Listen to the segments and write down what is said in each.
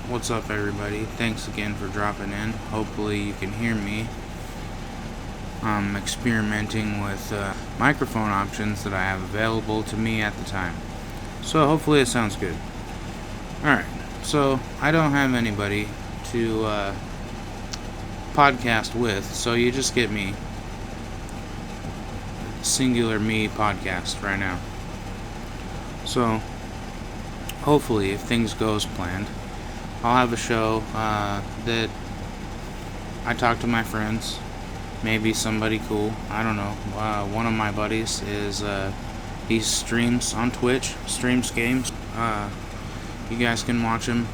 What's up, everybody? Thanks again for dropping in. Hopefully, you can hear me. I'm experimenting with microphone options that I have available to me at the time. So, hopefully, it sounds good. Alright, so I don't have anybody to podcast with, so you just get me. Singular me podcast right now. So, hopefully, if things go as planned, I'll have a show that I talk to my friends, maybe somebody cool. I don't know. One of my buddies is he streams on Twitch, streams games. You guys can watch him.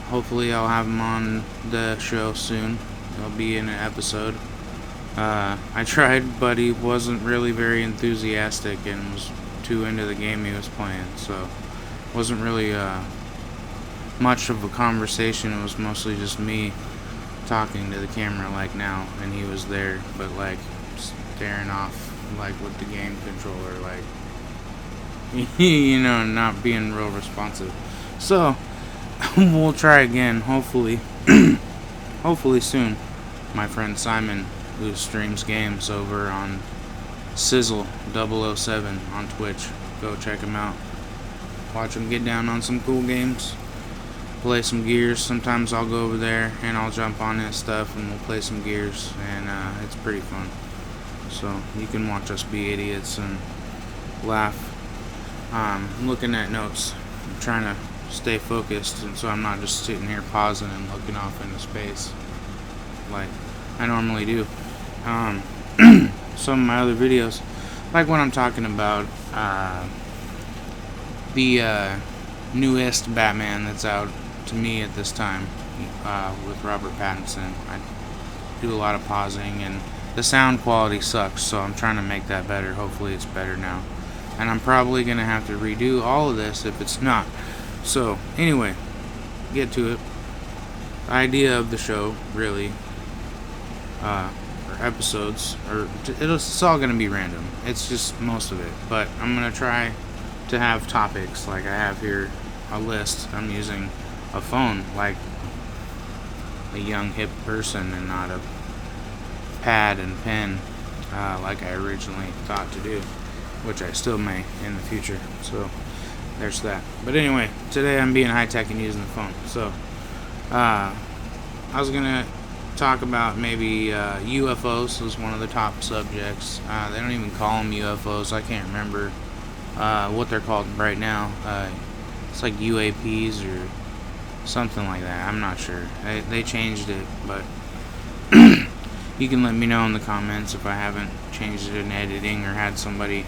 Hopefully, I'll have him on the show soon. He'll be in an episode. I tried, but he wasn't really very enthusiastic and was too into the game he was playing, so wasn't really much of a conversation. It was mostly just me talking to the camera like now, and he was there, but like staring off like with the game controller, like not being real responsive. So we'll try again, hopefully hopefully soon. My friend Simon, who streams games over on Sizzle007 on Twitch, go check him out. Watch him get down on some cool games, play some Gears. Sometimes I'll go over there and I'll jump on his stuff and we'll play some Gears, and it's pretty fun. So you can watch us be idiots and laugh. I'm looking at notes. I'm trying to stay focused, and so I'm not just sitting here pausing and looking off into space like I normally do. Some of my other videos, like when I'm talking about the newest Batman that's out to me at this time, with Robert Pattinson. I do a lot of pausing, and the sound quality sucks, so I'm trying to make that better. Hopefully it's better now. And I'm probably going to have to redo all of this if it's not. So, anyway, get to it. The idea of the show, really, or episodes, it's all going to be random. It's just most of it. But I'm going to try to have topics, like I have here a list. I'm using a phone like a young hip person and not a pad and pen like I originally thought to do, which I still may in the future. So there's that. But anyway, today I'm being high tech and using the phone. So I was gonna talk about maybe UFOs was one of the top subjects. They don't even call them UFOs. I can't remember what they're called right now. It's like UAPs or something like that. I'm not sure. They changed it, but you can let me know in the comments if I haven't changed it in editing or had somebody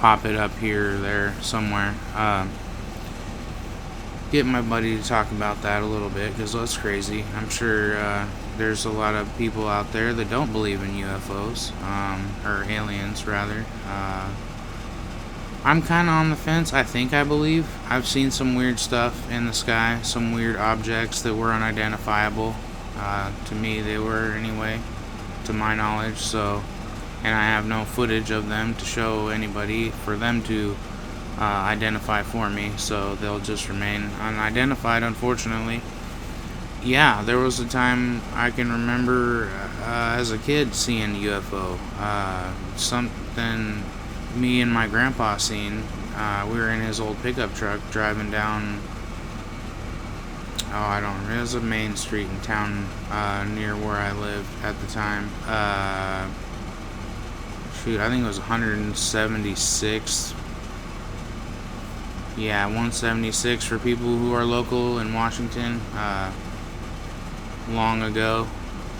pop it up here or there somewhere. Get my buddy to talk about that a little bit, because that's crazy. I'm sure there's a lot of people out there that don't believe in UFOs, or aliens rather. I'm kind of on the fence. I think I believe. I've seen some weird stuff in the sky, some weird objects that were unidentifiable. To me, they were anyway, to my knowledge. So, and I have no footage of them to show anybody for them to identify for me. So they'll just remain unidentified, unfortunately. Yeah, there was a time I can remember as a kid seeing a UFO. Something me and my grandpa seen. We were in his old pickup truck driving down, I don't remember, it was a main street in town near where I lived at the time. I think it was 176. Yeah, 176 for people who are local in Washington. Long ago.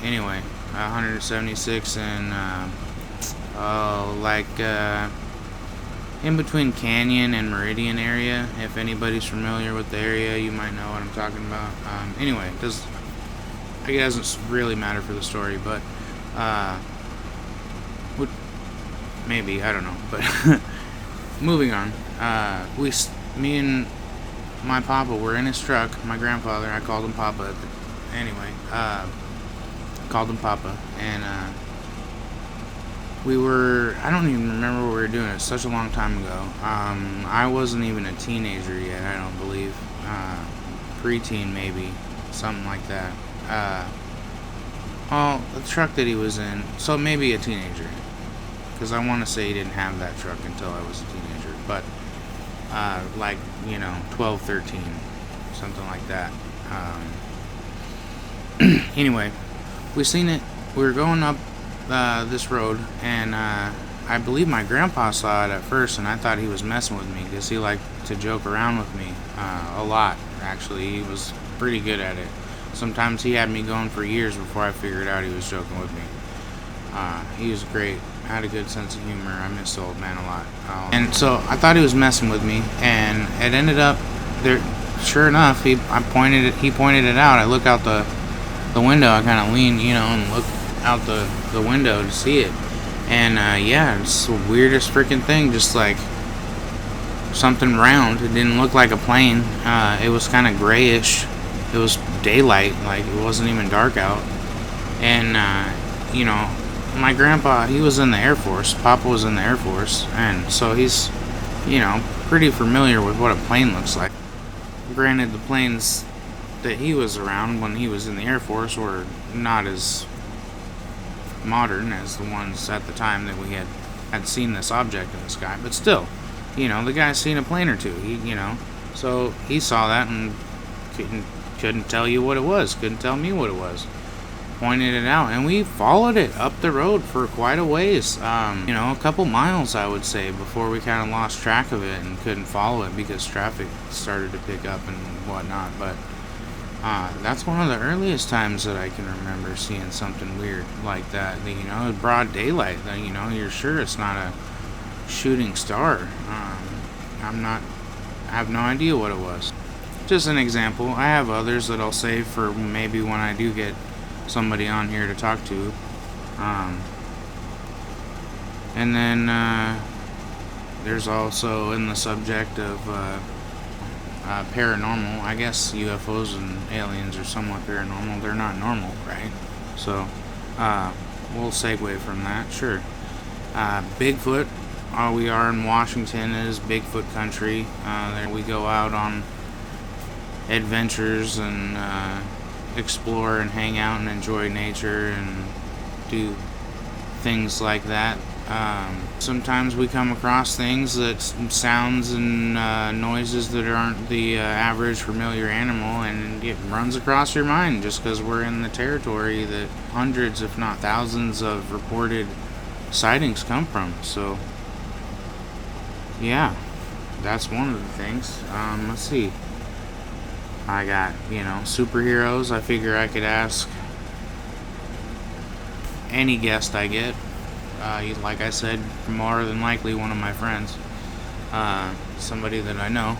Anyway, 176 and in between Canyon and Meridian area. If anybody's familiar with the area, you might know what I'm talking about. Anyway, it doesn't really matter for the story, but maybe, I don't know. But moving on. Me and my papa were in his truck. My grandfather, I called him Papa. Anyway, called him Papa, and I don't even remember what we were doing. It's such a long time ago. I wasn't even a teenager yet, I don't believe. preteen, maybe. Something like that. The truck that he was in, so maybe a teenager. Because I want to say he didn't have that truck until I was a teenager. But, 12, 13, something like that. Anyway, we seen it. We were going up this road, and I believe my grandpa saw it at first, and I thought he was messing with me because he liked to joke around with me a lot. Actually, he was pretty good at it. Sometimes he had me going for years before I figured out he was joking with me. He was great. Had a good sense of humor. I miss the old man a lot. And so I thought he was messing with me, and it ended up there. Sure enough, he pointed it out. I look out the window. I kind of lean, and look out the window to see it. And it's the weirdest freaking thing. Just like something round. It didn't look like a plane. It was kind of grayish. It was daylight, like it wasn't even dark out. And my grandpa, he was in the Air Force. Papa was in the Air Force, and so he's pretty familiar with what a plane looks like. Granted, the planes that he was around when he was in the Air Force were not as modern as the ones at the time that we had seen this object in the sky, but still, the guy's seen a plane or two. So he saw that and couldn't tell you what it was. Couldn't tell me what it was. Pointed it out, and we followed it up the road for quite a ways. A couple miles, I would say, before we kind of lost track of it and couldn't follow it because traffic started to pick up and whatnot. But that's one of the earliest times that I can remember seeing something weird like that. Broad daylight. You're sure it's not a shooting star. I have no idea what it was. Just an example. I have others that I'll save for maybe when I do get somebody on here to talk to. And then there's also in the subject of paranormal. I guess UFOs and aliens are somewhat paranormal. They're not normal, right? So we'll segue from that. Sure. Bigfoot. We are in Washington. It is Bigfoot country. There we go out on adventures and explore and hang out and enjoy nature and do things like that. Sometimes we come across things that sounds and noises that aren't the average familiar animal, and it runs across your mind just because we're in the territory that hundreds, if not thousands, of reported sightings come from. So yeah, that's one of the things. Let's see. I got, superheroes. I figure I could ask any guest I get. Like I said, more than likely one of my friends. Somebody that I know.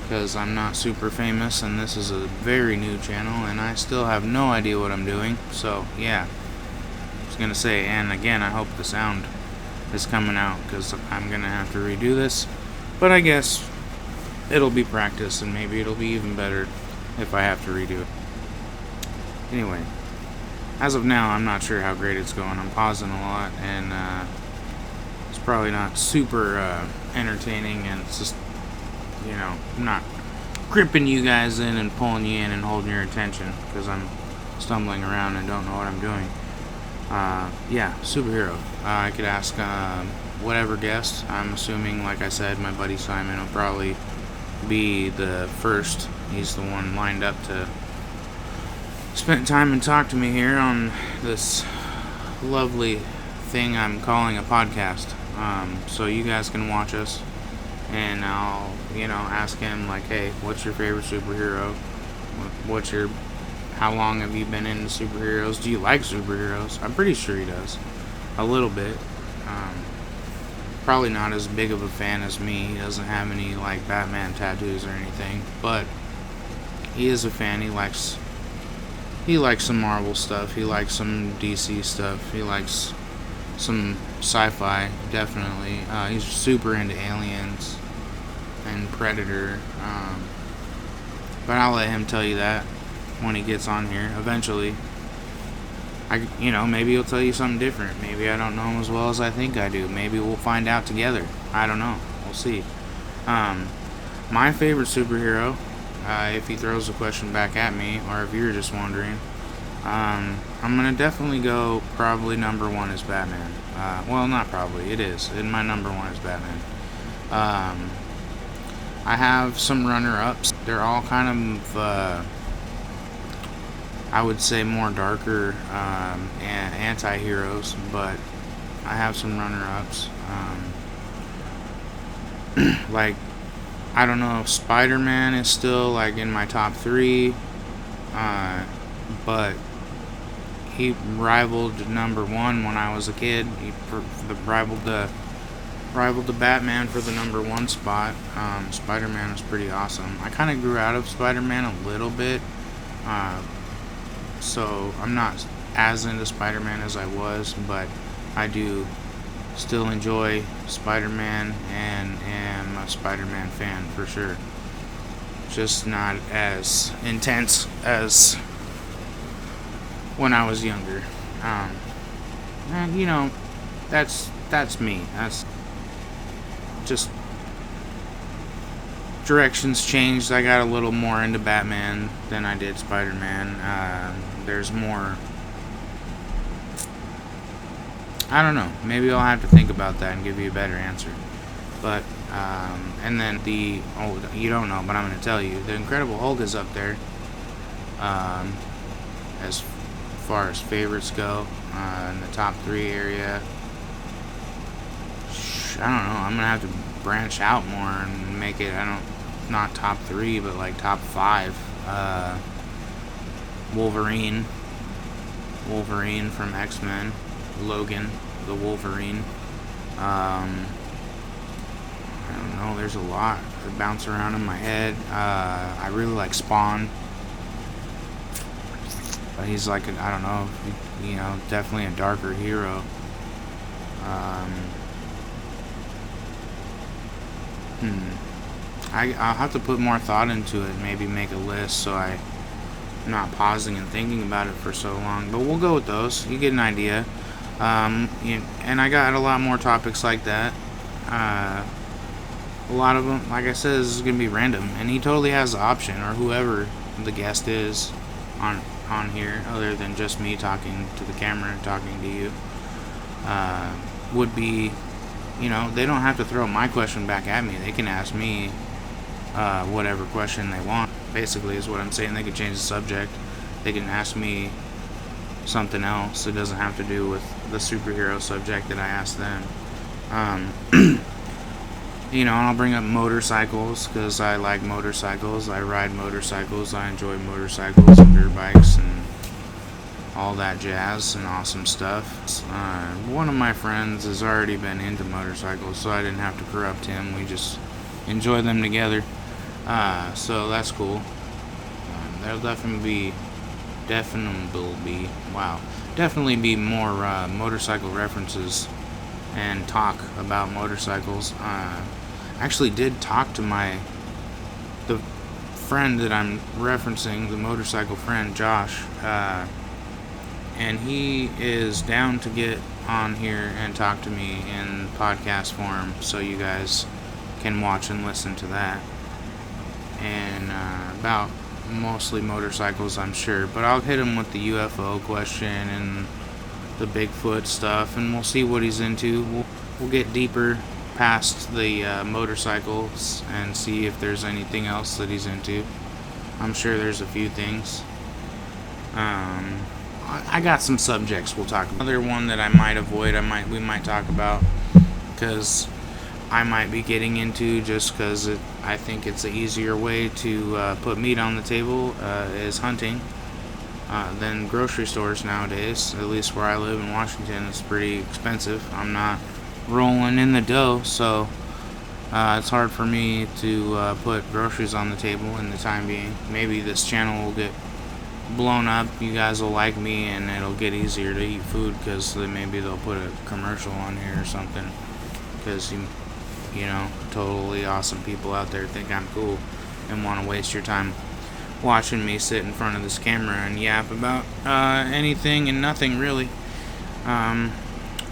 Because I'm not super famous and this is a very new channel and I still have no idea what I'm doing. So, yeah. I was going to say, and again, I hope the sound is coming out because I'm going to have to redo this. But I guess it'll be practice, and maybe it'll be even better if I have to redo it. Anyway, as of now, I'm not sure how great it's going. I'm pausing a lot, and it's probably not super entertaining, and it's just, I'm not gripping you guys in and pulling you in and holding your attention, because I'm stumbling around and don't know what I'm doing. Superhero. I could ask whatever guest. I'm assuming, like I said, my buddy Simon will probably be the first. He's the one lined up to spend time and talk to me here on this lovely thing I'm calling a podcast. So you guys can watch us, and I'll, ask him like, hey, what's your favorite superhero? How long have you been into superheroes? Do you like superheroes? I'm pretty sure he does. A little bit. Probably not as big of a fan as me. He doesn't have any like Batman tattoos or anything, but he is a fan. He likes some Marvel stuff. He likes some DC stuff. He likes some sci-fi, definitely. He's super into Aliens and Predator. But I'll let him tell you that when he gets on here eventually. Maybe he'll tell you something different. Maybe I don't know him as well as I think I do. Maybe we'll find out together. I don't know. We'll see. My favorite superhero if he throws a question back at me, or if you're just wondering, I'm gonna definitely go. Probably number one is Batman. Well, not probably. It is. And my number one is Batman. Um, I have some runner-ups. They're all kind of, I would say, more darker anti-heroes, but I have some runner-ups. Like, I don't know if Spider-Man is still like in my top three, but he rivaled number one when I was a kid. He rivaled the Batman for the number one spot. Spider-Man was pretty awesome. I kind of grew out of Spider-Man a little bit, so I'm not as into Spider-Man as I was, but I do still enjoy Spider-Man and am a Spider-Man fan for sure. Just not as intense as when I was younger. And that's me. That's just directions changed. I got a little more into Batman than I did Spider-Man. There's more. I don't know. Maybe I'll have to think about that and give you a better answer. But and then you don't know, but I'm going to tell you. The Incredible Hulk is up there. As far as favorites go, in the top three area. I don't know. I'm gonna have to branch out more and make it. Not top three, but like top five. Wolverine from X-Men, Logan, the Wolverine. I don't know. There's a lot that bounce around in my head. I really like Spawn. But he's like I don't know. Definitely a darker hero. I'll have to put more thought into it. Maybe make a list so I'm not pausing and thinking about it for so long. But we'll go with those. You get an idea. And I got a lot more topics like that. A lot of them, like I said, this is gonna be random, and he totally has the option, or whoever the guest is on here, other than just me talking to the camera and talking to you, would be. They don't have to throw my question back at me. They can ask me whatever question they want, basically, is what I'm saying. They can change the subject. They can ask me something else. It doesn't have to do with the superhero subject that I asked them. And I'll bring up motorcycles, because I like motorcycles. I ride motorcycles. I enjoy motorcycles and dirt bikes and all that jazz and awesome stuff. One of my friends has already been into motorcycles, so I didn't have to corrupt him. We just enjoy them together. So that's cool. There'll definitely be more motorcycle references and talk about motorcycles. I actually did talk to the friend that I'm referencing, the motorcycle friend, Josh. And he is down to get on here and talk to me in podcast form, so you guys can watch and listen to that. And about mostly motorcycles, I'm sure. But I'll hit him with the UFO question and the Bigfoot stuff, and we'll see what he's into. We'll get deeper past the motorcycles and see if there's anything else that he's into. I'm sure there's a few things. I got some subjects we'll talk about. Another one that I might avoid, we might talk about, because I might be getting into, just because I think it's an easier way to put meat on the table, is hunting, than grocery stores nowadays. At least where I live in Washington, it's pretty expensive. I'm not rolling in the dough, so it's hard for me to put groceries on the table in the time being. Maybe this channel will get blown up, you guys will like me, and it'll get easier to eat food, because maybe they'll put a commercial on here or something, because totally awesome people out there think I'm cool and want to waste your time watching me sit in front of this camera and yap about anything and nothing, really. And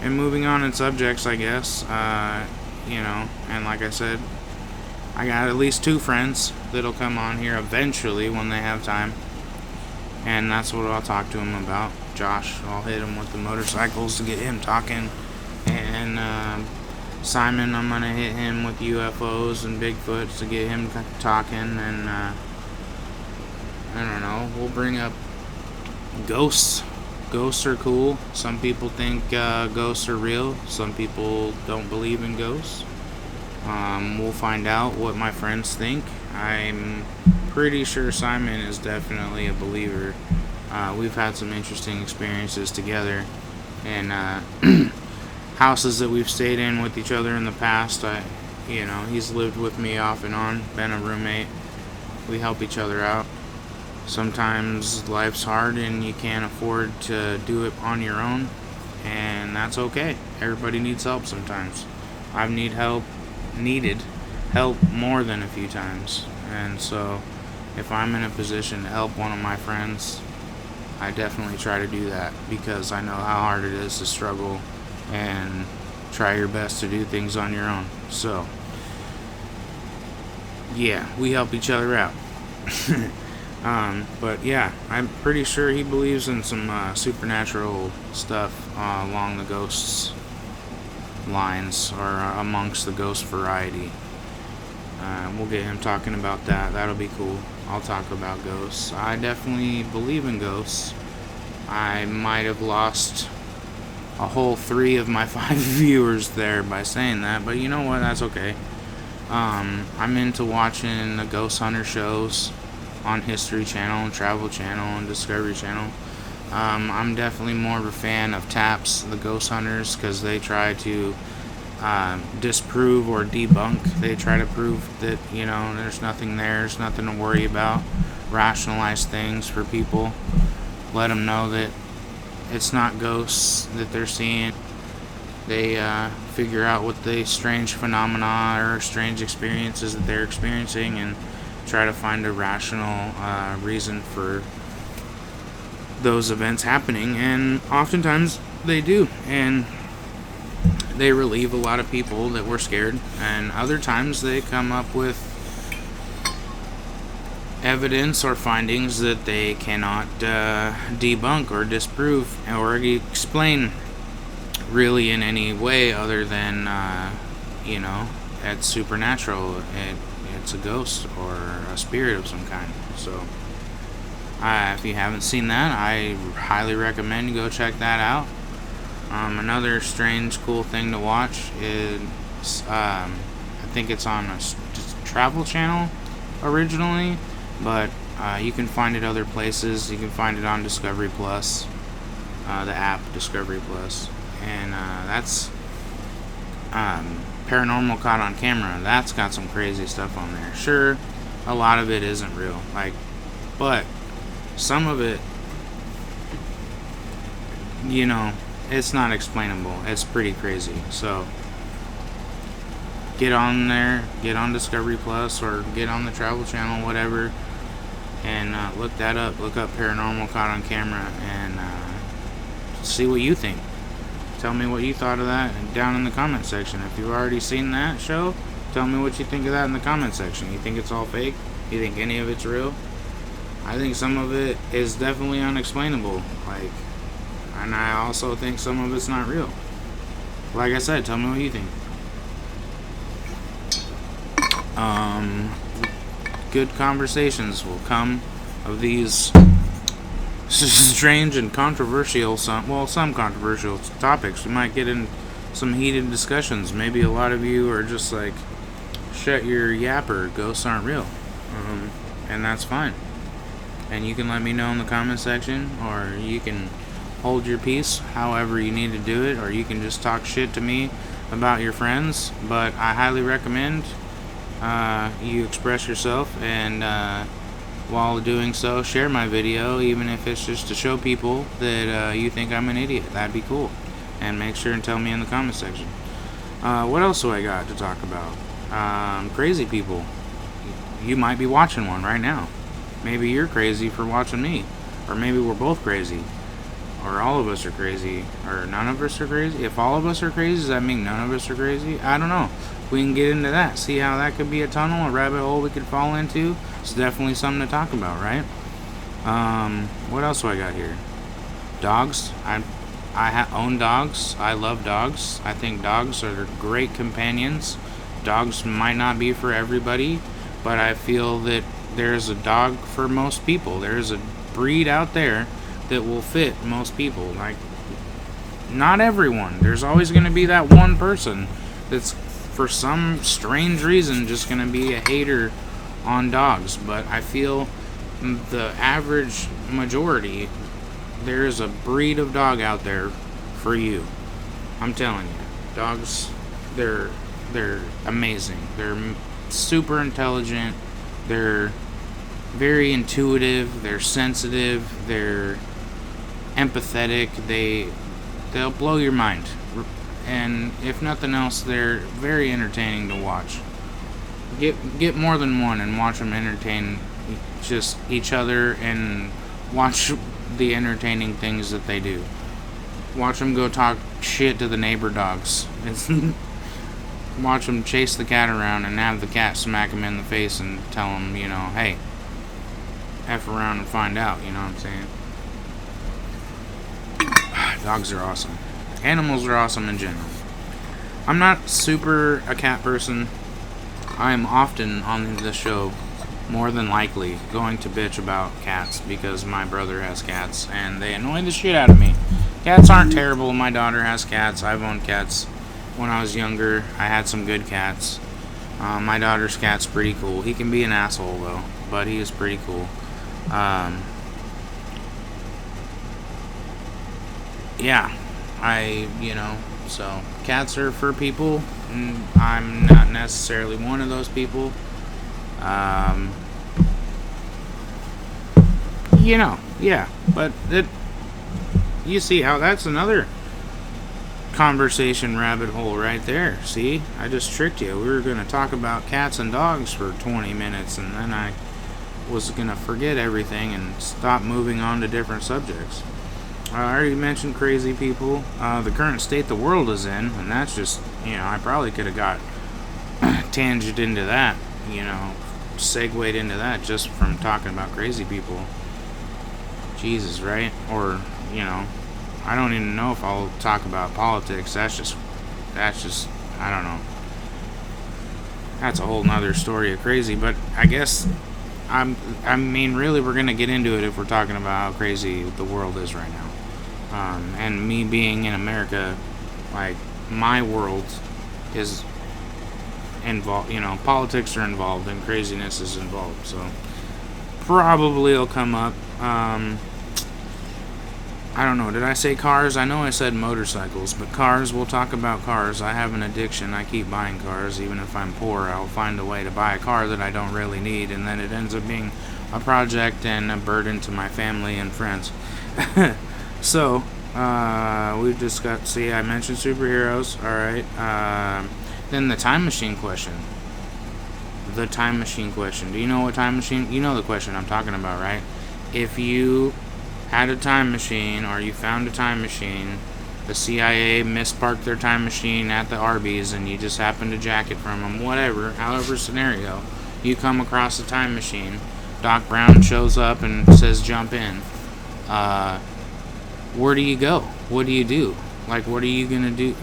moving on in subjects, I guess, and like I said, I got at least 2 friends that'll come on here eventually when they have time. And that's what I'll talk to him about. Josh, I'll hit him with the motorcycles to get him talking. And Simon, I'm going to hit him with UFOs and Bigfoots to get him talking. And I don't know, we'll bring up ghosts. Ghosts are cool. Some people think ghosts are real. Some people don't believe in ghosts. We'll find out what my friends think. I'm pretty sure Simon is definitely a believer. We've had some interesting experiences together, and houses that we've stayed in with each other in the past. He's lived with me off and on, been a roommate. We help each other out. Sometimes life's hard and you can't afford to do it on your own, and that's okay. Everybody needs help sometimes. I've needed help more than a few times, and so if I'm in a position to help one of my friends, I definitely try to do that, because I know how hard it is to struggle and try your best to do things on your own. So yeah, we help each other out. But yeah, I'm pretty sure he believes in some supernatural stuff along the ghosts lines, or amongst the ghost variety. We'll get him talking about that. That'll be cool. I'll talk about ghosts. I definitely believe in ghosts. I might have lost a whole 3 of my 5 viewers there by saying that, but you know what? That's okay. I'm into watching the ghost hunter shows on History Channel and Travel Channel and Discovery Channel. I'm definitely more of a fan of TAPS, the ghost hunters, because they try to disprove or debunk. They try to prove that, there's nothing there, there's nothing to worry about. Rationalize things for people. Let them know that it's not ghosts that they're seeing. They figure out what the strange phenomena or strange experiences that they're experiencing and try to find a rational reason for those events happening, and oftentimes they do, and they relieve a lot of people that were scared, and other times they come up with evidence or findings that they cannot debunk or disprove or explain really in any way other than it's supernatural. It's a ghost or a spirit of some kind. So if you haven't seen that, I highly recommend you go check that out. Another strange, cool thing to watch is I think it's on a Travel Channel originally, but you can find it other places. You can find it on Discovery Plus, the app Discovery Plus, and that's Paranormal Caught on Camera. That's got some crazy stuff on there. Sure, a lot of it isn't real, but some of it, it's not explainable. It's pretty crazy. So get on there, get on Discovery Plus, or get on the Travel Channel, whatever, and look that up. Look up Paranormal Caught on Camera and see what you think. Tell me what you thought of that down in the comment section. If you've already seen that show, tell me what you think of that in the comment section. You think it's all fake? You think any of it's real? I think some of it is definitely unexplainable. And I also think some of it's not real. Like I said, tell me what you think. Good conversations will come of these strange and controversial, some controversial topics. We might get in some heated discussions. Maybe a lot of you are just like, shut your yapper, ghosts aren't real. And that's fine. And you can let me know in the comment section, or you can hold your peace however you need to do it, or you can just talk shit to me about your friends. But I highly recommend you express yourself, and while doing so, share my video, even if it's just to show people that you think I'm an idiot. That'd be cool. And make sure and tell me in the comment section. What else do I got to talk about? Crazy people. You might be watching one right now. Maybe you're crazy for watching me. Or maybe we're both crazy. Or all of us are crazy. Or none of us are crazy. If all of us are crazy, does that mean none of us are crazy? I don't know. we can get into that. See how that could be a tunnel, a rabbit hole we could fall into. It's definitely something to talk about, right? What else do I got here? Dogs. I own dogs. I love dogs. I think dogs are great companions. Dogs might not be for everybody, but I feel that there's a dog for most people. There's a breed out there that will fit most people. Like, not everyone. There's always going to be that one person that's, for some strange reason, just going to be a hater on dogs. But I feel the average majority, there's a breed of dog out there for you. I'm telling you, dogs, they're amazing. They're super intelligent. They're very intuitive. They're sensitive. They're empathetic. They'll blow your mind. And if nothing else, they're very entertaining to watch. Get more than one and watch them entertain just each other, and watch the entertaining things that they do. Watch them go talk shit to the neighbor dogs. Watch them chase the cat around and have the cat smack him in the face and tell him, hey, F around and find out, you know what I'm saying? Dogs are awesome. Animals are awesome in general. I'm not super a cat person. I am often on this show, more than likely, going to bitch about cats because my brother has cats and they annoy the shit out of me. Cats aren't terrible. My daughter has cats. I've owned cats when I was younger. I had some good cats. My daughter's cat's pretty cool. He can be an asshole though, but he is pretty cool. Yeah, so cats are for people. I'm not necessarily one of those people. Yeah, but you see how that's another conversation rabbit hole right there. See, I just tricked you. We were going to talk about cats and dogs for 20 minutes, and then I was going to forget everything and stop moving on to different subjects. I already mentioned crazy people, the current state the world is in, and that's just, I probably could have got tangent into that, segued into that just from talking about crazy people. Jesus, right? Or, I don't even know if I'll talk about politics. That's just, I don't know. That's a whole nother story of crazy, but I guess, really, we're going to get into it if we're talking about how crazy the world is right now. And me being in America, like, my world is involved, politics are involved and craziness is involved, so probably it'll come up. I don't know, did I say cars? I know I said motorcycles, but cars, we'll talk about cars. I have an addiction. I keep buying cars. Even if I'm poor, I'll find a way to buy a car that I don't really need, and then it ends up being a project and a burden to my family and friends. So, we've just got, see, I mentioned superheroes, alright. Then the time machine question. The time machine question. Do you know what time machine? You know the question I'm talking about, right? If you had a time machine, or you found a time machine, the CIA misparked their time machine at the Arby's, and you just happened to jack it from them, whatever, however scenario, you come across a time machine, Doc Brown shows up and says jump in, where do you go? What do you do? Like, what are you gonna do?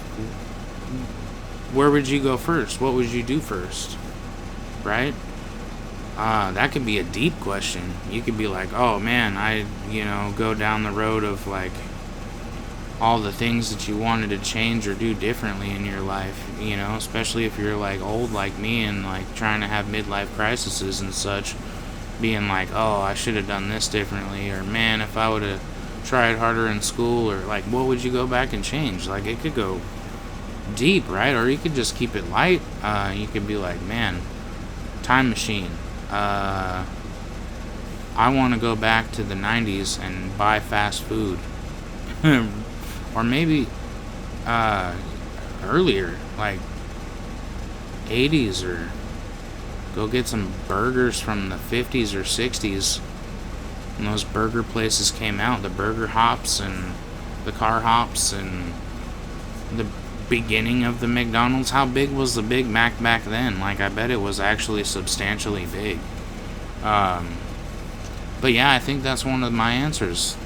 Where would you go first? What would you do first? Right? That could be a deep question. You could be like, oh man, I go down the road of like all the things that you wanted to change or do differently in your life, especially if you're like old like me and like trying to have midlife crises and such, being like, oh, I should have done this differently, or man, if I would have tried harder in school, or like, what would you go back and change? Like, it could go deep, right? Or you could just keep it light. You could be like, man, time machine. I want to go back to the 90s and buy fast food. Or maybe earlier, like 80s, or go get some burgers from the 50s or 60s when those burger places came out, the burger hops and the car hops and the beginning of the McDonald's, how big was the Big Mac back then? Like, I bet it was actually substantially big. But yeah, I think that's one of my answers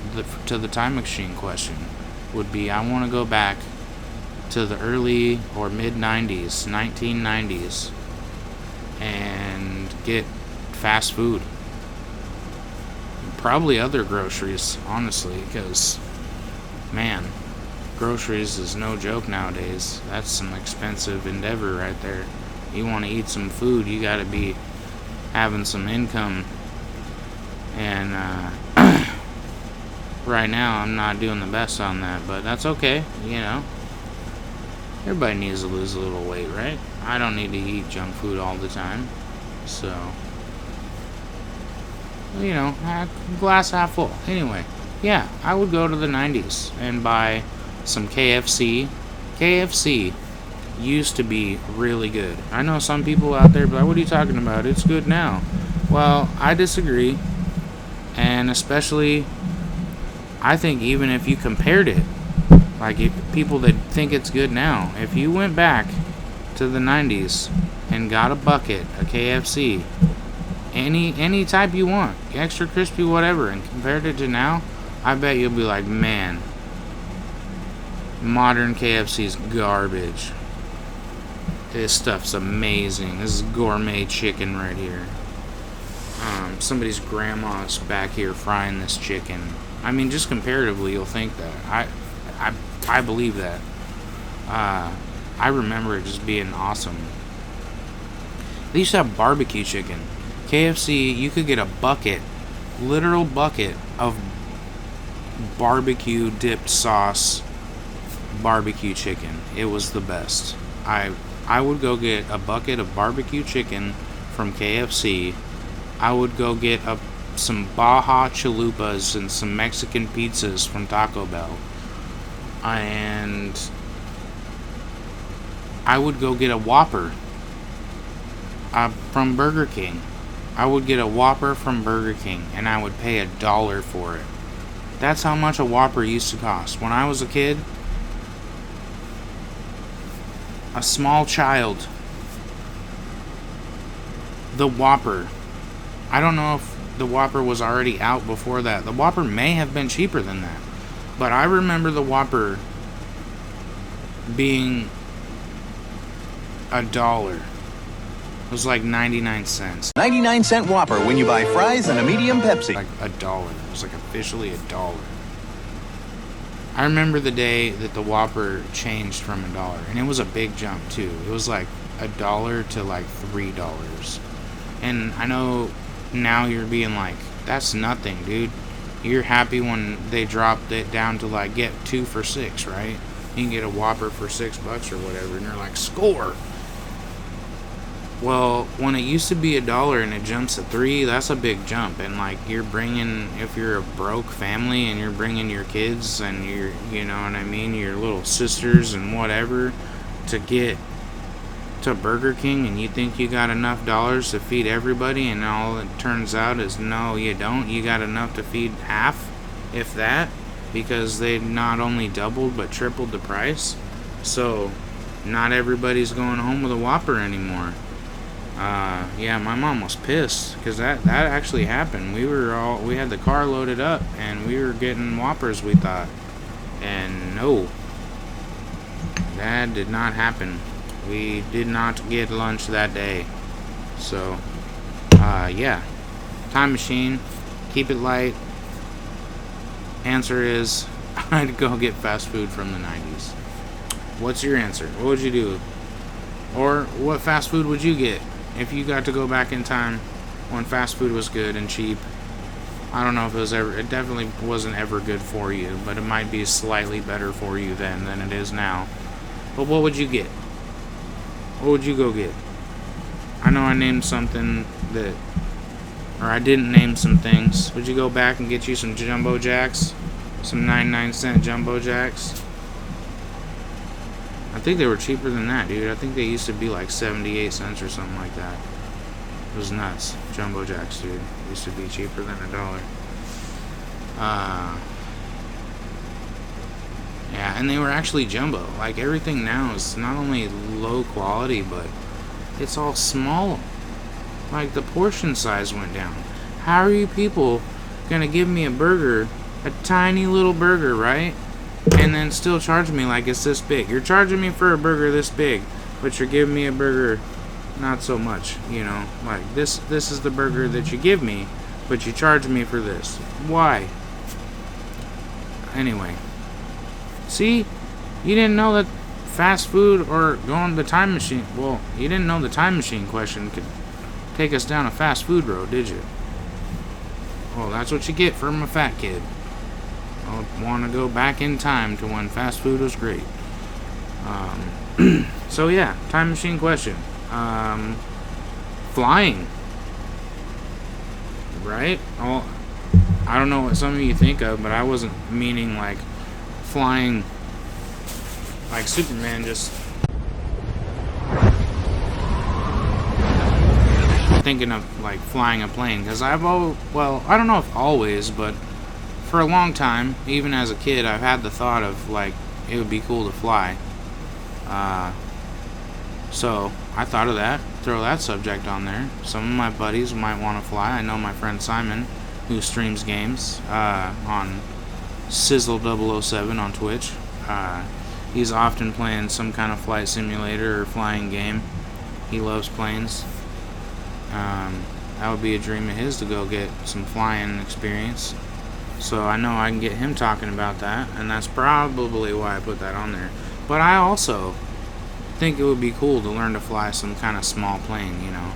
to the time machine question would be I want to go back to the early or mid 90s, 1990s, and get fast food. Probably other groceries, honestly, because, man, groceries is no joke nowadays. That's some expensive endeavor right there. You want to eat some food, you got to be having some income. And right now I'm not doing the best on that, but that's okay, you know. Everybody needs to lose a little weight, right? I don't need to eat junk food all the time. So, you know, glass half full. Anyway, yeah, I would go to the 90s and buy some KFC. KFC used to be really good. I know some people out there, but what are you talking about? It's good now. Well, I disagree. And especially, I think even if you compared it, like if people that think it's good now, if you went back to the 90s and got a bucket of KFC, any type you want, extra crispy, whatever, and compared it to now, I bet you'll be like, man, modern KFC's garbage. This stuff's amazing. This is gourmet chicken right here. Somebody's grandma's back here frying this chicken. I mean, just comparatively, you'll think that. I believe that. I remember it just being awesome. They used to have barbecue chicken. KFC, you could get a bucket, literal bucket of barbecue dipped sauce barbecue chicken. It was the best. I would go get a bucket of barbecue chicken from KFC. I would go get some Baja chalupas and some Mexican pizzas from Taco Bell. And I would go get a Whopper from Burger King. I would get a Whopper from Burger King, and I would pay $1 for it. That's how much a Whopper used to cost. When I was a kid, a small child, the Whopper, I don't know if the Whopper was already out before that. The Whopper may have been cheaper than that. But I remember the Whopper being $1. It was like 99 cents. 99-cent Whopper when you buy fries and a medium Pepsi. Like $1. It was like officially $1. I remember the day that the Whopper changed from $1. And it was a big jump too. It was like $1 to like $3. And I know now you're being like, that's nothing, dude. You're happy when they dropped it down to like get 2 for $6, right? You can get a Whopper for $6 or whatever, and you're like, score. Well, when it used to be $1 and it jumps to $3, that's a big jump. And like you're bringing, if you're a broke family and you're bringing your kids and you know what I mean, your little sisters and whatever, to get to Burger King, and you think you got enough dollars to feed everybody, and all it turns out is no, you don't. You got enough to feed half, if that, because they not only doubled but tripled the price. So not everybody's going home with a Whopper anymore. Yeah, my mom was pissed because that actually happened. We had the car loaded up and we were getting Whoppers, we thought, and no, that did not happen. We did not get lunch that day. So, yeah. Time machine. Keep it light. Answer is, I'd go get fast food from the 90s. What's your answer? What would you do? Or what fast food would you get if you got to go back in time when fast food was good and cheap? I don't know if it definitely wasn't ever good for you, but it might be slightly better for you then than it is now. But what would you get? What would you go get? I know I named something or I didn't name some things. Would you go back and get you some Jumbo Jacks? Some 99-cent Jumbo Jacks? I think they were cheaper than that, dude. I think they used to be like 78 cents or something like that. It was nuts. Jumbo Jacks, dude. Used to be cheaper than $1. Yeah, and they were actually jumbo. Like, everything now is not only low quality, but it's all small. Like, the portion size went down. How are you people gonna give me a burger, a tiny little burger, right? And then still charge me like it's this big? You're charging me for a burger this big, but you're giving me a burger not so much, you know? Like, this is the burger that you give me, but you charge me for this. Why? Anyway. See? You didn't know that fast food or going the time machine... Well, you didn't know the time machine question could take us down a fast food road, did you? Well, that's what you get from a fat kid. I want to go back in time to when fast food was great. So yeah, time machine question. Flying. Right? Well, I don't know what some of you think of, but I wasn't meaning like flying like Superman, just thinking of like flying a plane, because I don't know if always, but for a long time, even as a kid, I've had the thought of like it would be cool to fly. So I thought of that, throw that subject on there. Some of my buddies might want to fly. I know my friend Simon, who streams games on Sizzle007 on Twitch. He's often playing some kind of flight simulator or flying game. He loves planes. That would be a dream of his to go get some flying experience. So I know I can get him talking about that, and that's probably why I put that on there. But I also think it would be cool to learn to fly some kind of small plane, you know.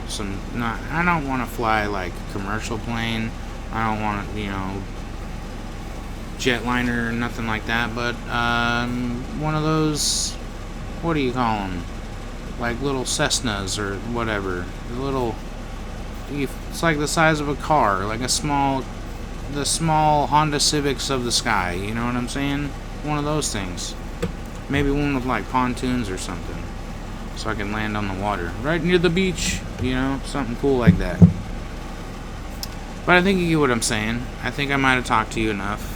I don't want to fly like a commercial plane. I don't want to, you know, jetliner or nothing like that, but one of those, what do you call them? Like little Cessnas or whatever. It's like the size of a car, like the small Honda Civics of the sky, you know what I'm saying? One of those things. Maybe one with like pontoons or something, so I can land on the water right near the beach, you know, something cool like that. But I think you get what I'm saying. I think I might have talked to you enough.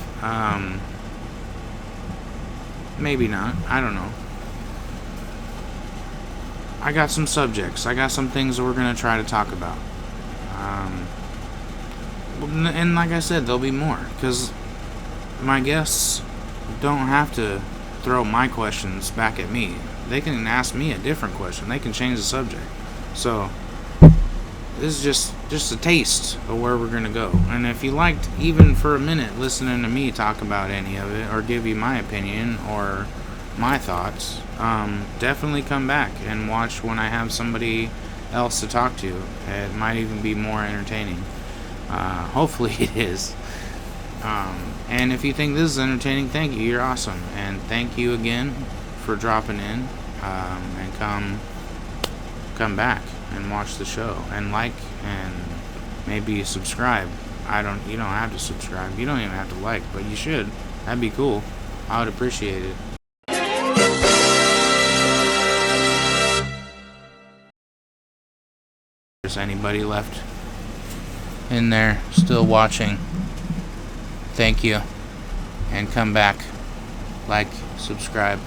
Maybe not. I don't know. I got some subjects. I got some things that we're going to try to talk about. And like I said, there'll be more. Because my guests don't have to throw my questions back at me. They can ask me a different question. They can change the subject. So this is just a taste of where we're going to go. And if you liked, even for a minute, listening to me talk about any of it, or give you my opinion, or my thoughts, definitely come back and watch when I have somebody else to talk to. It might even be more entertaining. Hopefully it is. And if you think this is entertaining, thank you. You're awesome. And thank you again for dropping in, and come back and watch the show and like, and maybe subscribe. You don't have to subscribe. You don't even have to like, but you should. That'd be cool. I would appreciate it. If there's anybody left in there still watching, thank you. And come back. Like, subscribe.